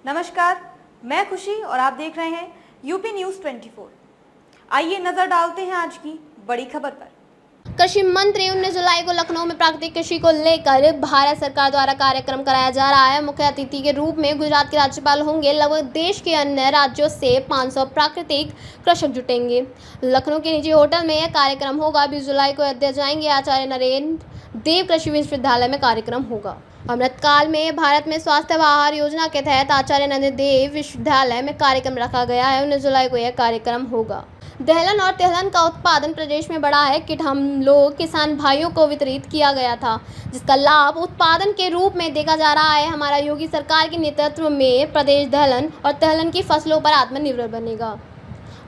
नमस्कार, मैं खुशी और आप देख रहे हैं यूपी न्यूज़ 24। आइए नजर डालते हैं आज की बड़ी खबर पर। कृषि मंत्री 19 जुलाई को लखनऊ में प्राकृतिक कृषि को लेकर भारत सरकार द्वारा कार्यक्रम कराया जा रहा है। मुख्य अतिथि के रूप में गुजरात के राज्यपाल होंगे। लगभग देश के अन्य राज्यों से 500 प्राकृतिक कृषक जुटेंगे। लखनऊ के निजी होटल में यह कार्यक्रम होगा। 20 जुलाई को अयोध्या जाएंगे आचार्य नरेंद्र देव कृषि विश्वविद्यालय में कार्यक्रम होगा। अमृतकाल में भारत में स्वास्थ्य व आहार योजना के तहत आचार्य नरेंद्र देव विश्वविद्यालय में कार्यक्रम रखा गया है। 19 जुलाई को यह कार्यक्रम होगा। दलहन और तिलहन का उत्पादन प्रदेश में बढ़ा है। किट हम लोग किसान भाइयों को वितरित किया गया था, जिसका लाभ उत्पादन के रूप में देखा जा रहा है। हमारा योगी सरकार के नेतृत्व में प्रदेश दलहन और तिलहन की फसलों पर आत्मनिर्भर बनेगा।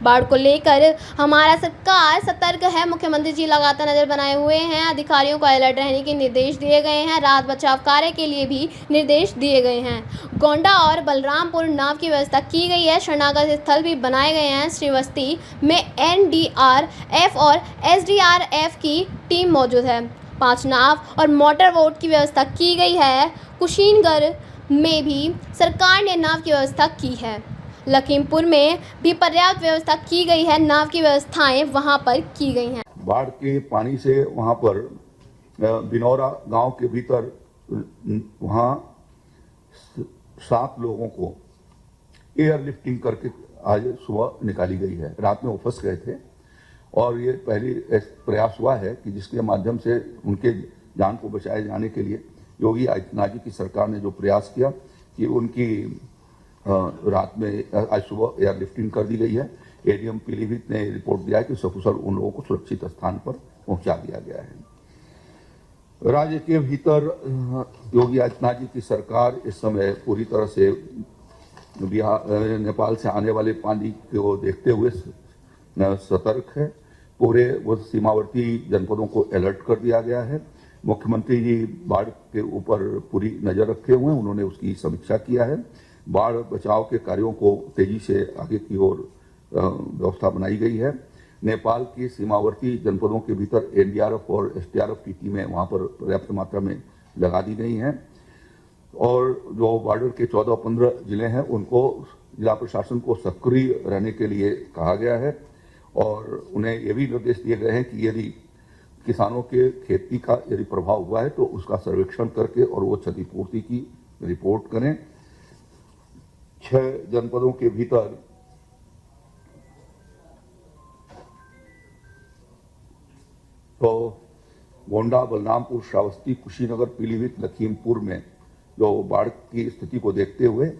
बाढ़ को लेकर हमारा सरकार सतर्क है। मुख्यमंत्री जी लगातार नजर बनाए हुए हैं। अधिकारियों को अलर्ट रहने के निर्देश दिए गए हैं। राहत बचाव कार्य के लिए भी निर्देश दिए गए हैं। गोंडा और बलरामपुर नाव की व्यवस्था की गई है। शरणागत स्थल भी बनाए गए हैं। श्रीवस्ती में NDRF और SDRF की टीम मौजूद है। 5 नाव और मोटर बोट की व्यवस्था की गई है। कुशीनगर में भी सरकार ने नाव की व्यवस्था की है। लखीमपुर में भी पर्याप्त व्यवस्था की गई है। नाव की व्यवस्थाएं वहां पर की गई हैं। बाढ़ के पानी से वहां पर बिनौरा गांव के भीतर वहां 7 लोगों को एयरलिफ्टिंग करके आज सुबह निकाली गई है। रात में वो फंस गए थे और ये पहली प्रयास हुआ है कि जिसके माध्यम से उनके जान को बचाए जाने के लिए योगी आदित्यनाथ जी की सरकार ने जो प्रयास किया कि उनकी रात में आज सुबह एयरलिफ्टिंग कर दी गई है। ADM पीलीभीत ने रिपोर्ट दिया है कि सकुशल उन लोगों को सुरक्षित स्थान पर पहुंचा दिया गया है। राज्य के भीतर योगी आदित्यनाथ जी की सरकार इस समय पूरी तरह से नेपाल से आने वाले पानी को देखते हुए सतर्क है। पूरे वो सीमावर्ती जनपदों को अलर्ट कर दिया गया है। मुख्यमंत्री जी बाढ़ के ऊपर पूरी नजर रखे हुए हैं। उन्होंने उसकी समीक्षा किया है। बाढ़ बचाव के कार्यों को तेजी से आगे की ओर व्यवस्था बनाई गई है। नेपाल की सीमावर्ती जनपदों के भीतर NDRF और SDRF की टीमें वहां पर पर्याप्त मात्रा में लगा दी गई हैं और जो बॉर्डर के 14-15 जिले हैं उनको जिला प्रशासन को सक्रिय रहने के लिए कहा गया है और उन्हें ये भी निर्देश दिए गए हैं कि यदि किसानों के खेती का यदि प्रभाव हुआ है तो उसका सर्वेक्षण करके और वो क्षतिपूर्ति की रिपोर्ट करें। 6 जनपदों के भीतर तो गोंडा, बलरामपुर, श्रावस्ती, कुशीनगर, पीलीभीत, लखीमपुर में जो बाढ़ की स्थिति को देखते हुए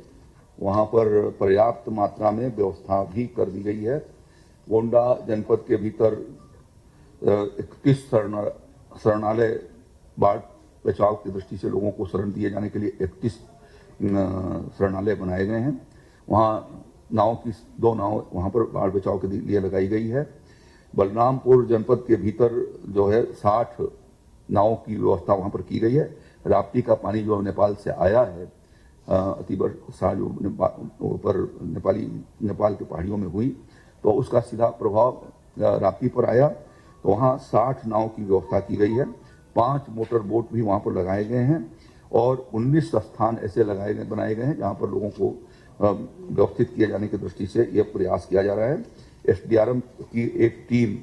वहां पर पर्याप्त मात्रा में व्यवस्था भी कर दी गई है। गोंडा जनपद के भीतर 31 शरणालय बाढ़ बचाव की दृष्टि से लोगों को शरण दिए जाने के लिए 31 शरणालय बनाए गए हैं। वहाँ नाव की 2 नाव वहाँ पर बाढ़ बचाव के लिए लगाई गई है। बलरामपुर जनपद के भीतर जो है 60 नावों की व्यवस्था वहाँ पर की गई है। राप्ती का पानी जो नेपाल से आया है अति वर्षा जो ऊपर नेपाल के पहाड़ियों में हुई तो उसका सीधा प्रभाव राप्ती पर आया तो वहाँ 60 नाव की व्यवस्था की गई है। 5 मोटर बोट भी वहाँ पर लगाए गए हैं और 19 स्थान ऐसे बनाए गए हैं जहाँ पर लोगों को व्यवस्थित किए जाने की दृष्टि से यह प्रयास किया जा रहा है। SDRF की एक टीम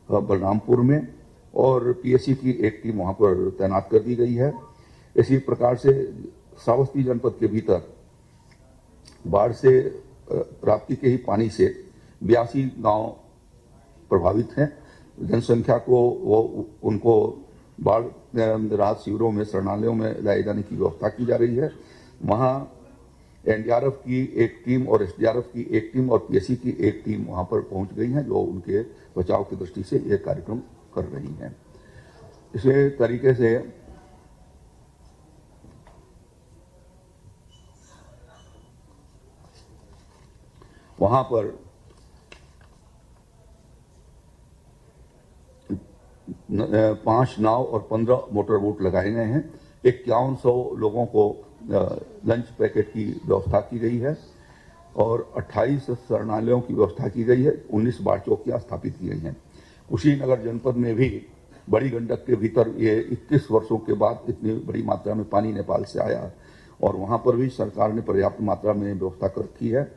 बलरामपुर में और PSC की एक टीम वहाँ पर तैनात कर दी गई है। इसी प्रकार से श्रावस्ती जनपद के भीतर बाढ़ से राप्ती के ही पानी से 82 गांव प्रभावित हैं। जनसंख्या को उनको बाढ़ राहत शिविरों में शरणालयों में लाए जाने की व्यवस्था की जा रही है। वहाँ NDRF की एक टीम और SDRF की एक टीम और PSC की एक टीम वहाँ पर पहुँच गई हैं जो उनके बचाव की दृष्टि से यह कार्यक्रम कर रही हैं। इसी तरीके से वहाँ पर 5 नाव और 15 मोटर बोट लगाए गए हैं। 5100 लोगों को लंच पैकेट की व्यवस्था की गई है और 28 शरणालयों की व्यवस्था की गई है। 19 बाढ़ चौकियां स्थापित की गई हैं। कुशीनगर जनपद में भी बड़ी गंडक के भीतर ये 21 वर्षों के बाद इतनी बड़ी मात्रा में पानी नेपाल से आया और वहां पर भी सरकार ने पर्याप्त मात्रा में व्यवस्था कर रखी है।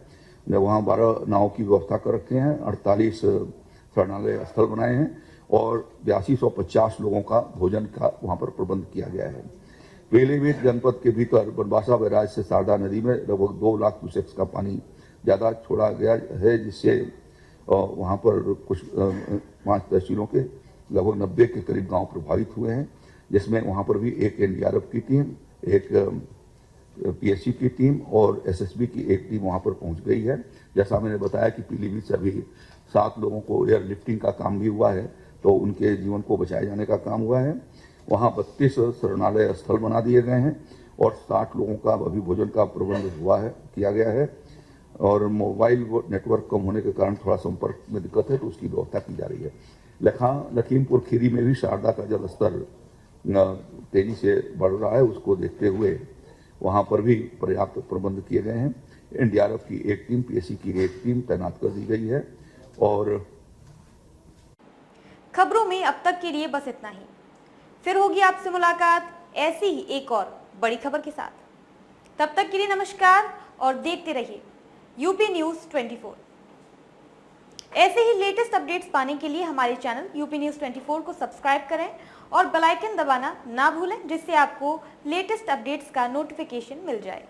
वहां 12 नाव की व्यवस्था कर रखे हैं, 48 शरणालय स्थल बनाए हैं और 8250 लोगों का भोजन का वहां पर प्रबंध किया गया है। पीलीभीत जनपद के भीतर बनबासा बैराज से शारदा नदी में लगभग 2 लाख क्यूसेक्स का पानी ज्यादा छोड़ा गया है, जिससे वहां पर कुछ 5 तहसीलों के लगभग 90 के करीब गांव प्रभावित हुए हैं, जिसमें वहां पर भी एक एनडीआरएफ की टीम, एक पीएससी की टीम और एसएसबी की एक टीम वहां पर पहुंच गई है। जैसा मैंने बताया कि पीलीभीत से अभी 7 लोगों को एयरलिफ्टिंग का काम भी हुआ है, तो उनके जीवन को बचाए जाने का काम हुआ है। वहां 32 शरणालय स्थल बना दिए गए हैं और 60 लोगों का अभी भोजन का प्रबंध किया गया है। और मोबाइल नेटवर्क कम होने के कारण थोड़ा संपर्क में दिक्कत है, तो उसकी व्यवस्था की जा रही है। लखीमपुर खीरी में भी शारदा का जलस्तर तेजी से बढ़ रहा है, उसको देखते हुए वहां पर भी पर्याप्त प्रबंध किए गए हैं। एनडीआरएफ की एक टीम, पीएससी की एक टीम तैनात कर दी गई है। और खबरों में अब तक के लिए बस इतना ही। फिर होगी आपसे मुलाकात ऐसी ही एक और बड़ी खबर के साथ। तब तक के लिए नमस्कार और देखते रहिए यूपी न्यूज़ 24। ऐसे ही लेटेस्ट अपडेट्स पाने के लिए हमारे चैनल यूपी न्यूज़ 24 को सब्सक्राइब करें और बेल आइकन दबाना ना भूलें, जिससे आपको लेटेस्ट अपडेट्स का नोटिफिकेशन मिल जाए।